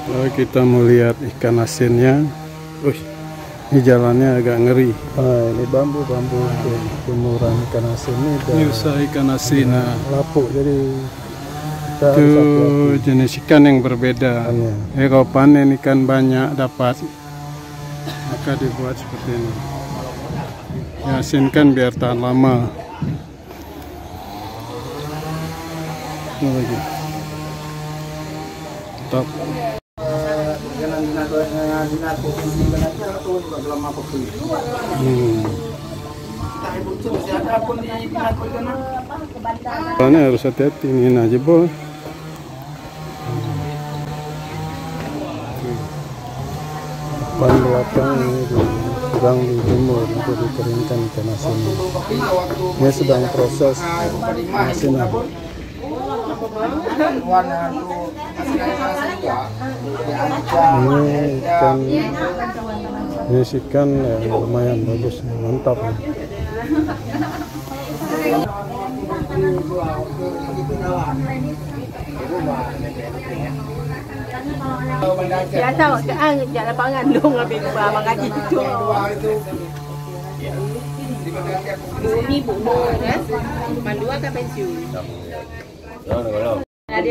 Oh, kita mau lihat ikan asinnya. Ini jalannya agak ngeri. Ini bambu jemuran ikan asin ini usaha ikan asin. Lapuk, jadi itu jenis ikan yang berbeda. Kalau panen ikan banyak dapat, maka dibuat seperti ini. Diasinkan biar tahan lama. Ini lagi. Top. Soalnya harus hati-hati, ini aja boh. Depan belakang ini sedang dijemur untuk dikeringkan ikan asin. Ini sedang proses asinan. Ini ikan yang lumayan bagus, mantap. Dạ sao cái ăn dạ là bạn ăn luôn là bị bà bằng cái gì chua ini bumbu ya mandua ke pensiun ada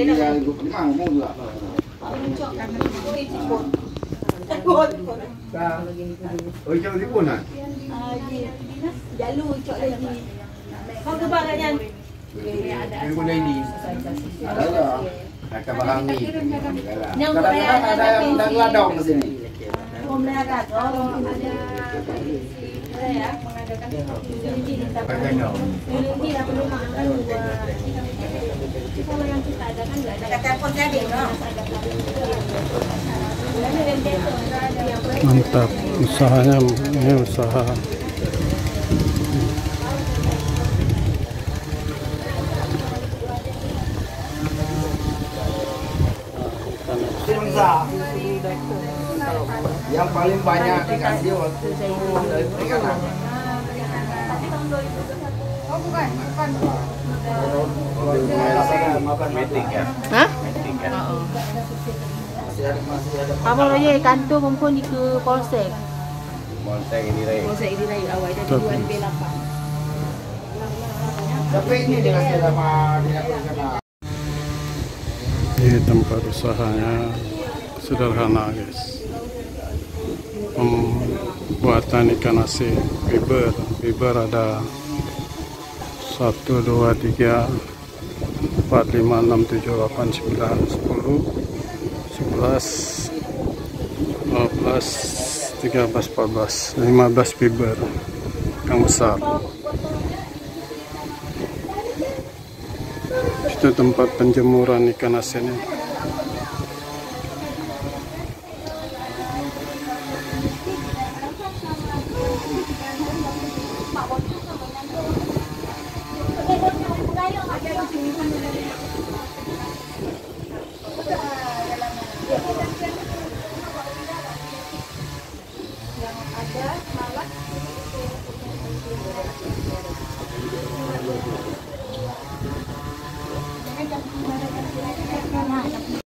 kau ke bagian yang kadang-kadang ada yang ladong di sini. Mantap, usahanya ini usaha. Yang paling banyak dikasih waktu itu dari perikanan. Oh bukan. Metik ya. Hah? Metik ya. Masih ada. Apa lagi kantor perempuan di ke Polsek. Polsek ini lagi. Polsek ini lagi awal dari 2B8. Tapi ini dikasih sama dinas perikanan. Ini tempat usahanya sederhana guys. Pembuatan ikan asin fiber ada 1, 2, 3, 4, 5, 6, 7, 8, 9, 10, 11, 12, 13, 14, 15 fiber yang besar. Itu tempat penjemuran ikan asin ini.